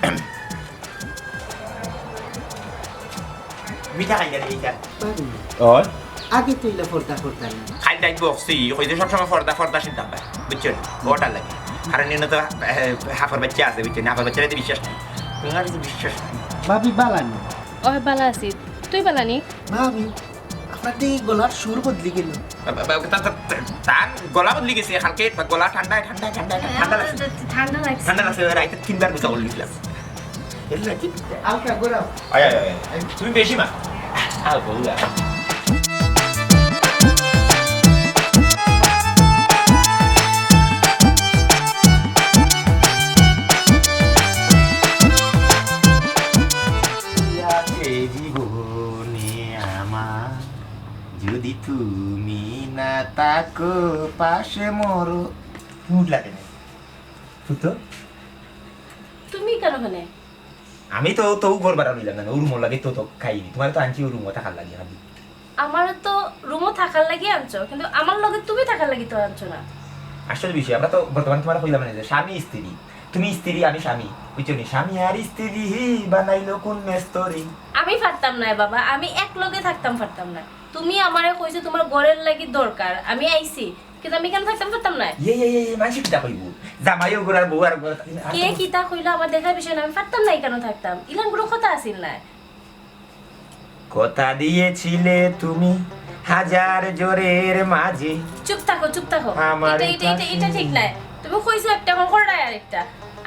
মিঠা খাই গেলে এইটা ওর আগে তো ইলা ফর্দা না খাই দাই বক্সি কইতে সবসময় ফর্দাশীল দাবা বুঝছেন ওটা লাগে কারণ এনে তো হাফার বাচ্চা আছে বুঝছেন হাফার বাচ্চারা বিশ্বাস নেই তোমার বিশ্বাস ভাবি বালানি ওই বালা আছি তুই বালানি ভাবি আপনার এই গলার সুর বদলি গেল তার গলা বদলি গেছে হালকে গলা ঠান্ডা লাগছে ঠান্ডা লাগছে রাইতে 3 বার গোসল করলাম এলা কি আলকা গোরা আয় তুমি বেশি মা আল বউলা যদি তুমি না তাকো পাশে মরো মুড লাগে না তো তুমি কেন ওখানে আমি তো গড়বার নিলাম না উরুমো লাগে তো খাইনি তোমার তো আনছি উরুমো থাকার লাগে আমি আমার তো রুমও থাকার লাগি আনছো কিন্তু আমার লগে তুমি থাকার লাগি তো আনছো না আসল বিষয় আমরা তো বর্তমানে তোমার কইলাম না যে স্বামী স্ত্রী তুমি স্ত্রী আমি স্বামী বুঝছো নি স্বামী আর স্ত্রী বানাইলো কোন মেস্তরি আমি পারতাম না বাবা আমি এক লগে থাকতাম পারতাম না তুমি আমারে কইছো তোমার ঘরের লাগি দরকার আমি আইছি কিন্তু আমি কেন থাকতাম পারতাম না মানসিক কিতা কইব জামাইও গোরার বউ আর কে কিতা কইলো আমার দেখার বিষয় না আমি পারতাম না কেন থাকতাম ইলান গুলো কথা আসিল না কথা দিয়েছিলে তুমি হাজার জোরের মাঝে চুপ থাকো আমার এটা ঠিক নাই তুমি কইছো একটা আমার করডা আর একটা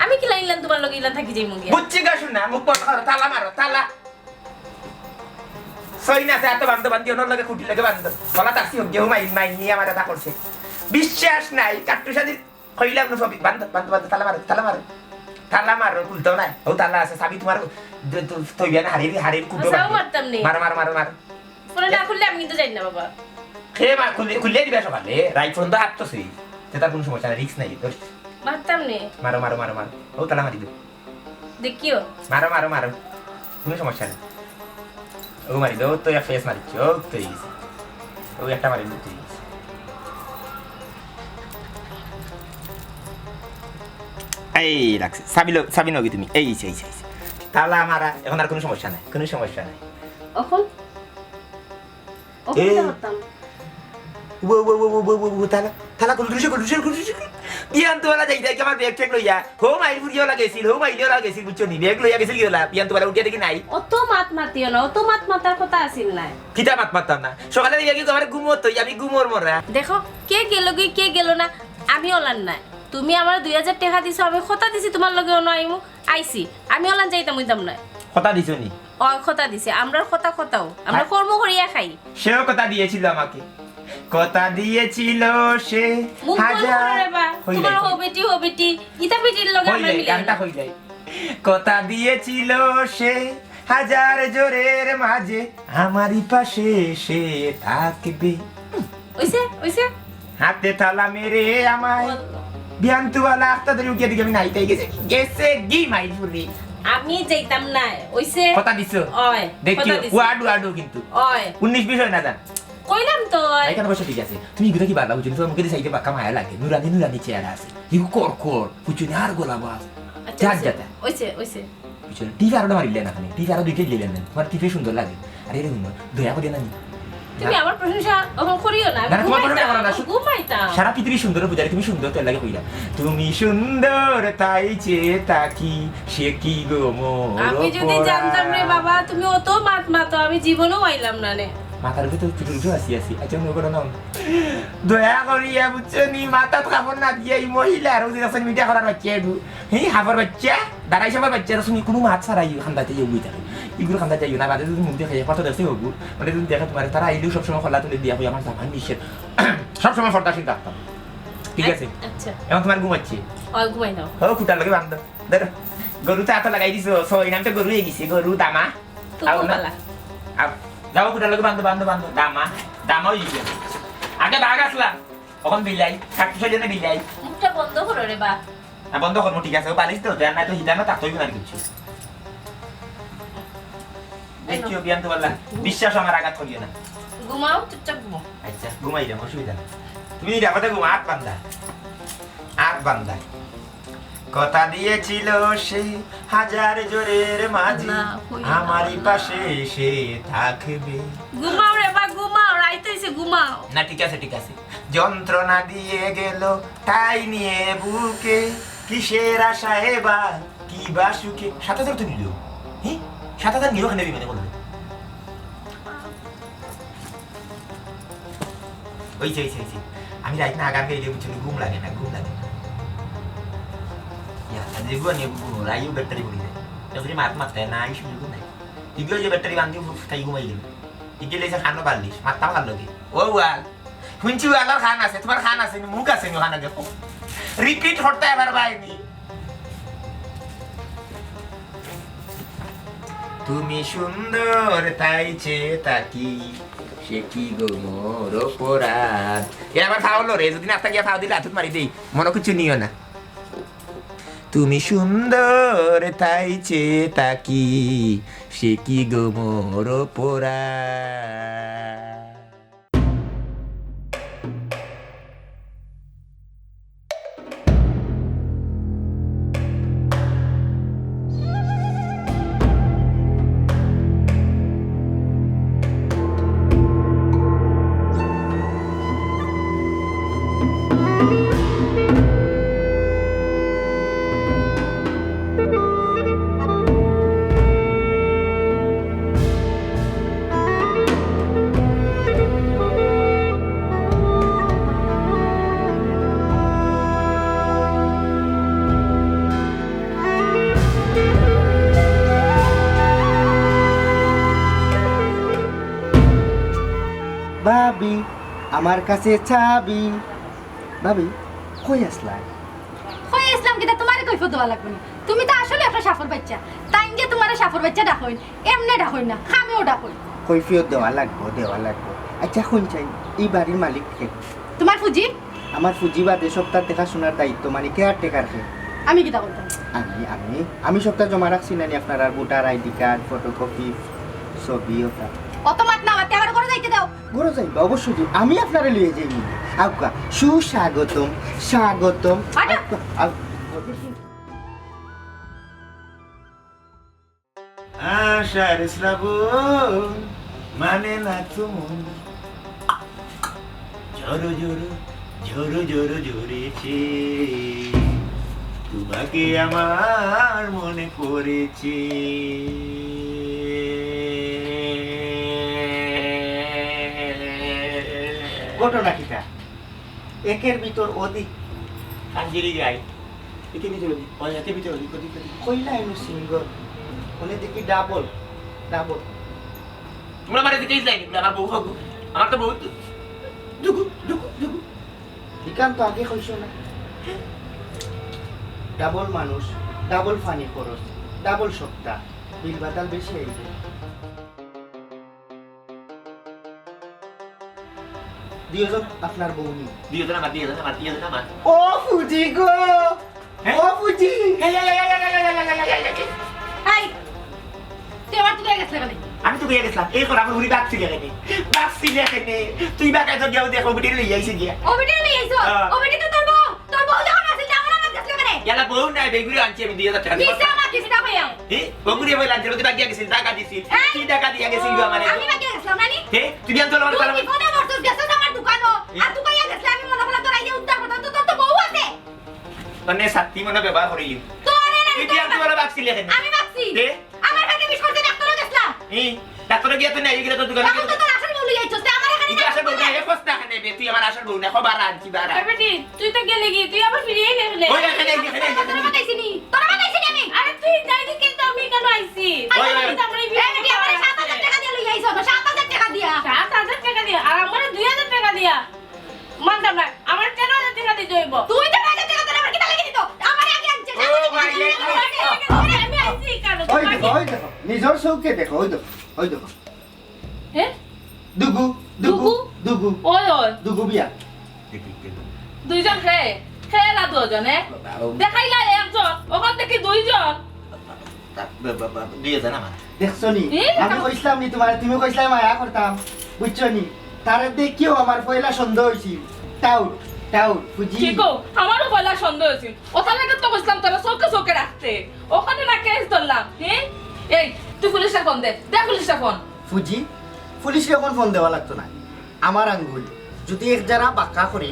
আমি কি লাইলাম তোমার লগে ইলান থাকি যাই মুগিয়া বুঝছি গা শুনা মুখ বন্ধ করো তালা মারো তালা সই না এত বান্ধ বান্ধি ওনার লগে খুঁটি লাগে বান্ধ বলা তাকছি কেউ মাইন নিয়ে আমার এটা করছে বিশ্বাস নাই কাট্টু সাজি কইলাম না সবই বান্ধ বান্ধ বান্ধ তালা মারো খুলতেও নাই ও তালা আছে চাবি তোমার তৈরি না হারিয়ে কুটো মশাও মারতাম নি মার ফোনে না খুললে আমি কিন্তু জানি না বাবা খেয়ে খুললে দিবে সকালে রাইট ফোন তো হাত তো সেই তার কোনো সমস্যা নাই রিস্ক নাই তোর মারতাম নি মারো ও তালা মারি দিও দেখিও মারো কোনো সমস্যা নেই ও মারি দো তো এক ফেস মারিচ্ছি ও তুই ও একটা মারি তুই এই রাখছি সাবি নগি তুমি এই তালা মারা এখন আর কোনো সমস্যা নাই এখন এই। মারতাম ও তালা কোন দুশে পিয়ান্ত वाला যাই দেখ আমার ব্যাগ চেক লইয়া হোম আইল বুড়িও লাগেছিল বুঝছো নি ব্যাগ লইয়া গেছিল গিলা পিয়ান্ত वाला উঠিয়া দেখি নাই অত মাত মাতিও না অত মাত মাতার কথা আসিল না কিটা মারতাম না সকালে দেখি কি আমার ঘুমোতো আমি ঘুমোর মরা দেখো কে গেল কি কে গেল না আমি ওলান নাই তুমি আমার 2000 টাকা দিছো আমি কথা দিছি তোমার লগে অনাইমু আইছি আমি ওলান যাইতাম হইতাম না কথা দিছো নি ও কথা দিছে আমরার কথাও আমরা কর্ম করিয়া খাই সেও কথা দিয়েছিল আমাকে কথা দিয়েছিল সে মুখ বন্ধ করো রে বা হইলাই। তোমার হো বেটি ইতা বেটির লগে আমরা হইলাই, মিলাই গানটা হইলাই। কথা দিয়েছিল সে হাজার জোরের মাঝে আমারই পাশে সে থাকবে ওইছে হাতে তালা মেরে আমায় বিয়ান্তুওয়ালা আস্তাদের উঠিয়ে দিকে আমি নাইতে গেছে গি মাইপুরি আমি যাইতাম না ওইছে কথা দিছো ওই দেখিও কথা দিছি ওয়াডু কিন্তু ওই 19-20 হয় না জান কইলাম তো এখানে বসে ঠিক আছে তুমি এগুলো কি বালা বুঝছো তোমার মুখে সাইতে বাক্কা মায়া লাগে নুরানি চেহারা আছে ইগু কর বুঝছো নি আর গোলা বাস যা যাতা ওইছে বুঝছো টিভি আরো মারিলে না টিভি আরো দুইটাই দিলেন না তোমার টিভি সুন্দর লাগে আরে রে দয়া করে না তুমি আমার প্রশংসা এখন করিও না না, তোমার প্রশংসা করো না, ঘুমাইতাম সারা পৃথিবী সুন্দর পূজারি তুমি সুন্দর তো লাগে কইলা তুমি সুন্দর তাই চেয়ে তাকি সে কি গো মোর আমি যদি জানতাম রে বাবা তুমি অত মাত মাতো আমি জীবনেও আইলাম না রে মাথার ভিতর টুটুটু আসি আচ্ছা মনে করো না দয়া করিয়া বুঝছো নি মাথা খাবার না দিয়ে এই মহিলা আর ওদের কাছে মিডিয়া করার বাচ্চা এডু হেই হাফার বাচ্চা দাঁড়াই সবার বাচ্চা তুমি কোনো মাছ ছাড়াই খান্দাতে যাই বই থাকে এগুলো খান্দা যাইও না বাদে যদি মুখ দেখে কত দেখতে হবু মানে তুমি দেখা তোমার তারা আইলেও সবসময় খোলা তুলে দিয়া হই আমার জামান নিষেধ সবসময় ফর্দা চিন্তা রাখতাম ঠিক আছে আচ্ছা এখন তোমার ঘুমাচ্ছি ওই ঘুমাই নাও ও কুটার লগে বান্ধ ধরো গরু তো এত লাগাই দিছো সই নাম তো গরু হয়ে গেছে গরু দামা তুমি বলা যাও কুটার লগে বান্ধ দামা হয়ে গেছে আগে বাঘ আসলাম তখন বিলাই কাকটির জন্য বিলাই মুখটা বন্ধ করো রে বা বন্ধ করবো ঠিক আছে ও পালিস তো দেন নাই তো হিদানো তাকতই না কিছু দেখিও বিয়ান তো বললা বিশ্বাস আমার আঘাত করিও না ঘুমাও চুপচাপ ঘুমাও আচ্ছা ঘুমাই যাবো অসুবিধা না তুমি রাখাতে ঘুমা আট বান্দা কথা দিয়েছিল সে হাজার জোরের মাঝে না, হইল না, আমারই না। পাশে সে থাকবে ঘুমাও রে বা ঘুমাও রাইতে এসে ঘুমাও না ঠিক আছে যন্ত্রণা দিয়ে গেল তাই নিয়ে বুকে কিসের আশায় বা কি বা সুখে 7,000 তো নিল হ্যাঁ 7,000 নিও ওখানে বিমানে বলবে ওই আমি রাইট না আগাম গেলে বুঝছি ঘুম লাগে না যেগুলো নিয়ে রাইও ব্যাটারি পড়ি যায় যদি মারতে না এই সুযোগ নাই এগুলো যে ব্যাটারি বান্ধি তাই ঘুমাই গেল এগুলো এসে খানো পারলিস মারতাম পারলো কি ও ওয়াল শুনছি ওয়ালার খান আছে তোমার খান আছে মুখ আছে নি ওখানে দেখো রিপিট হতে এবার বাইনি তুমি সুন্দর তাই চেয়ে তাকি সে কি গো মোর অপরাধ এবার খাওয়ালো রে যদি না গিয়ে খাওয়া দিলে হাতুত মারি দেই মনে কিছু নিও না তুমি সুন্দর তাই চেয়ে তাকি সে কি গো মোর অপরাধ চাবি আমার কাছে চাবি ভাবি কই আসলাই কই ইসলাম কিটা তোমারে কইফ দেওয়া লাগবে না তুমি তো আসলে একটা সাফর বাচ্চা তাই যে তোমারে সাফর বাচ্চা ডাকইন এমনে ডাকইন না খামেও ডাকইন কৈফিয়ত দেওয়া লাগবো আচ্ছা কোন চাই এই বাড়ির মালিক কে তোমার ফুজি আমার ফুজিবাদে সপ্তাহ দেখাশোনার দায়িত্ব মানে কেয়ারটেকার কে আমি কিটা বলতাম আমি সপ্তাহ জমা রাখছি নানি আপনার আর ভোটার আইডি কার্ড ফটোকপি ছবি ওটা অত মাত না মাতে আমার ঘরে যাইতে দাও ঘরে যাইবা অবশ্যই যাই। আমি আপনারা লিয়ে যাই আউকা সুস্বাগতম স্বাগতম আটা। আশার শ্রাবণ মানে না তুমন ঝরো ঝরো ঝরো ঝরো ঝরেছে তোমাকে আমার মনে পড়েছে ঘটনা কিটা একের ভিতর অধিক কাঞ্জিরি গাই একে ভিতরে ওই একে ভিতরে ওদিক কইলা এনু সিঙ্গল ওনে দেখি ডাবল তোমরা বাড়িতে কেই যাইনি আমার বউ হবু আমার তো বউ দুগু দুগু দুগু ইকান তো আগে কইছো না ডাবল মানুষ ডাবল ফানি খরচ ডাবল সপ্তাহ বিল বাতাল বেশি আইবে দিওজন আপনার বউ নি দিয়ে দেন আমার ও ফুজি গো ও ফুজি হাই তুই আমার তুই গেছ লাগালে আমি তো গিয়ে গেছিলাম এই করে আমার ঘুরি বাচ্চি লেখেনে তুই বাকায় তো যাও দেখো বিটির লই আইছি গিয়া ও বেটা নিয়ে আইছো ও বেটা তো তোর বউ যখন আসিল আমার নাম গেছ লাগালে ইয়ালা বউ নাই বেগুরি আনছি আমি 2000 টাকা কিসে আমার কিসে টাকা পাইও বগুরি বইলা আনছি রোদি বাকি গেছিল টাকা দিছি কি টাকা দিয়া গেছিল আমারে আমি বাকি গেছলাম নানি তুই জান চলো আমার তুই ফোনে বর্তস গেছস আমার দোকানো আর তুই কাইয়া গেছলা আমি মনে করলাম তোর আইয়া উদ্ধার করতাম তো তোর তো বউ আছে মানে সাত্তি মনে ব্যবহার করিলি তোরে না তুই জান তোর বাক্সি লেখেনে আমি বাকছি আমার কাছে বিশ করতে ডাক্তার গেছলাম ডাক্তার গিয়া তুই নাই গেলে তো দোকানে এখন তো তোর আসল বউ লইয়া আইছস আমার এখানে তুই আসল বউ নাই কষ্ট না খানে তুই আমার আসল বউ না খবর আনছি বারা বেটি তুই তো গেলে কি তুই আবার ফিরিয়ে গেলে ওই এখানে তোরা বানাইছিনি আমি আরে তুই যাইনি কিন্তু আমি কেন আইছি ওই, ওই। আমরা এই বেটি আমার 7000 টাকা দিয়ে লইয়া আইছস 7000 টাকা দিয়া 7,000 টাকা দিয়া আর আমার 2,000 টাকা দিয়া মানতাম না আমার 13,000 টাকা দিতে হইব তুই তো 5000 টাকা তোর আমার কি লাগে দিত আমার আগে আনছে ও ভাই, আমি আইছি কেন ওই দেখো নিজর চৌকে দেখো ওই দেখো হ্যাঁ দুগু ওই দুগু বিয়া দুইজন খেলা দুজনে দেখাইলা একজন ওখান থেকে দুইজন দিয়ে দেন আমার দেখছো নি এ, আমি কইছিলাম নি তোমার তুমি কইছিলাম মায়া করতাম বুঝছো নি তারে দেখিও আমার পয়লা সন্দেহ হইছিল টাউট ফুজি ঠিকো আমারও বলা সন্দেহ হয়েছিল ওখানে লাগে তো বসলাম তোরা চোখে রাখতে ওখানে না কেস ধরলাম হ্যাঁ এই তুই পুলিশে ফোন দে পুলিশে ফোন ফুজি পুলিশে এখন ফোন দেওয়া লাগতো না আমার আঙ্গুল যদি এক যারা বাক্কা করি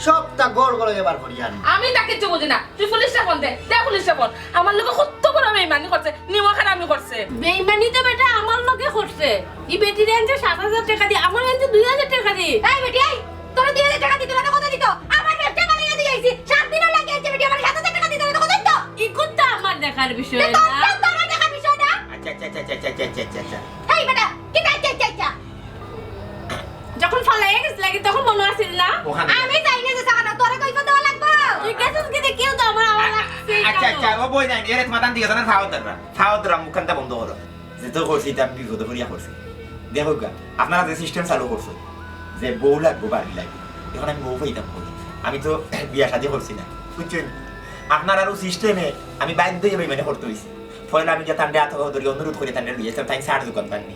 সবটা গড় গড়ে এবার করি আনি আমি না কিছু বুঝি না তুই পুলিশে ফোন দে পুলিশে ফোন আমার লোকে কত বড় বেইমানি করছে নিমখানা আমি করছে বেইমানি তো বেটা আমার লোকে করছে ই বেটির আনছে 7,000 টাকা দিয়ে আমার আনছে 2,000 টাকা দিয়ে এই বেটি এই তোর 2000 টাকা দিতে না কত দিত আমার ব্যবসা মালিয়ে দিয়ে আইছি 7 দিন লাগে আছে বেটি আমার 7000 টাকা দিতে না কত দিত ই কুত্তা আমার দেখার বিষয় তো না তো আমার টাকা বিষয় না আচ্ছা এই বেটা কি চাই যখন ফালাই গেছ লাগি তখন মনে আসিল না ওখানে আমি চাই না যে টাকা তোরে কইফা দেওয়া লাগবে তুই গেছিস কি দেখিও তো আমার লাগছে আচ্ছা ও বই নাই এর মাদান দিকে জানা খাওয়া মুখখানটা বন্ধ করো যেটা করছি তা বিপদ করিয়া করছি দেখো গা আপনারা যে সিস্টেম চালু করছো যে বউ লাগবো বাড়ি লাগবে এখন আমি বউ পাইতাম করি আমি তো বিয়া শাদি করছি না বুঝছেন আপনার আরো সিস্টেমে আমি বাধ্য হয়ে মানে করতে হয়েছি ফলে আমি যে তান্ডে আথা ধরি অনুরোধ করে তান্ডে লইয়াছিলাম তাই সার দোকান পাননি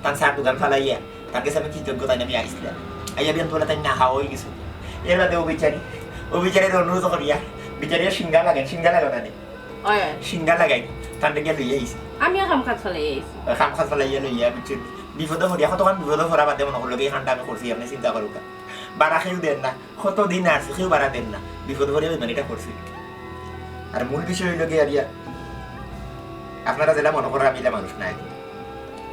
তান সার দোকান ফালাইয়া তার কাছে আমি কৃতজ্ঞতা আমি আইছিলাম আইয়া বিয়ান তোলা তাই না হাওয়া হয়ে গেছে এর বাদে ও বিচারের অনুরোধ করিয়া বিচারিয়া সিঙ্গা লাগানো না সিঙ্গা লাগাই তান্ডে গিয়া লইয়া আইছি আমিও কাম কাজ ফলাই আইছি খাম খাস ফেলাইয়া লইয়া বুঝছেন বিপদ হরিয়া কতক্ষণ বিপদ ভরা বাদে মনে করলো এই খানটা আমি করছি আপনি চিন্তা করুক বাড়া খেয়েও দেন না কত দিন আসছে কেউ বাড়া দেন না বিপদ ভরিয়া মানে এটা করছি আর মূল বিষয় হইল গিয়ে আরিয়া আপনারা যেটা মনে করেন আমি এটা মানুষ নাই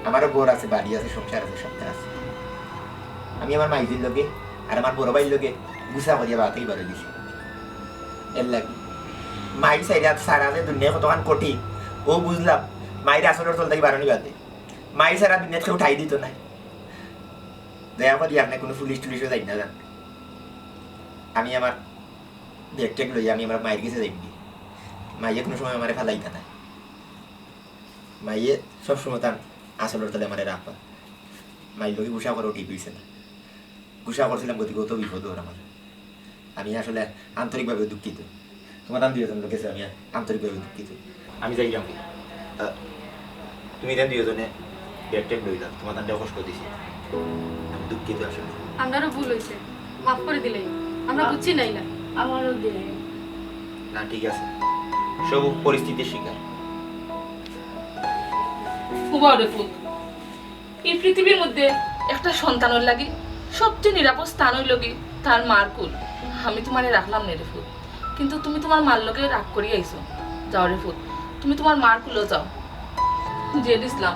আমারও বোর আছে বাড়ি আছে সংসার আছে সবটা আছে আমি আমার মাইজির লোকে আর আমার বড় ভাইয়ের লোকে গুছা করিয়া বাতেই বাড়ি দিছি এর লাগে মাই সাইডে সারা যে দুনিয়া কতক্ষণ কঠিন ও বুঝলাম মায়ের আসলের চলতে বাড়ানি বাদে মাই সারা দুনিয়া কেউ ঠাই দিত না দয়া করি আপনি কোনো পুলিশ টুলিশও যাই না যান আমি আমার ব্যাগ ট্যাগ লইয়া আমি আমার মায়ের কাছে যাইবি মাইয়ে কোনো সময় আমার ফেলাইতা না মাইয়ে সবসময় তার আসলের তালে আমার রাখবা মাইর লোকে গুসা করে ঠিক হয়েছে না গুসা করছিলাম গতিকে তো বিপদ ওর আমার আমি আসলে আন্তরিকভাবে দুঃখিত তোমার দাম দুজন লোকেছে আমি আন্তরিকভাবে দুঃখিত আমি যাই যাবো তুমি দেন দুজনে ব্যাগ ট্যাগ লই দাও তোমার দামটা কষ্ট দিছি আমি দুঃখিত আসলে আমারও ভুল হয়েছে মাফ করে দিলেই আমরা বুঝছি নাই না আমারও দিলে না ঠিক আছে সব পরিস্থিতির শিকার ফুল এই পৃথিবীর মধ্যে একটা সন্তানের লাগি সবচেয়ে নিরাপদ স্থান হইল কি তার মার কুল আমি তোমারে রাখলাম না রে ফুল কিন্তু তুমি তোমার মার লোকে রাগ করিয়ে আইছো যাও রে ফুল তুমি তোমার মার কুলো যাও যে দিছিলাম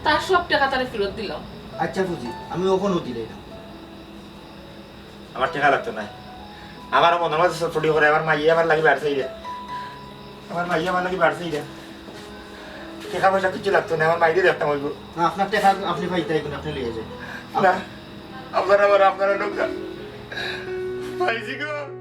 তার সব টাকা তারে ফেরত দিলাম আচ্ছা ফুজি আমি ওখানেও দিলে না আমার টাকা লাগতো না আমার মনের মাঝে ছটফটি করে আমার মাইয়ে আমার লাগি বাড়ছেই রে আমার মাইয়ে আমার লাগি বাড়ছেই রে টাকা পয়সা কিছু লাগতো না আমার মাইয়ে দেখতাম হইব না আপনার টাকা আপনি পাইতে আপনি লিয়ে যান না আপনারা লোক পাইছি গো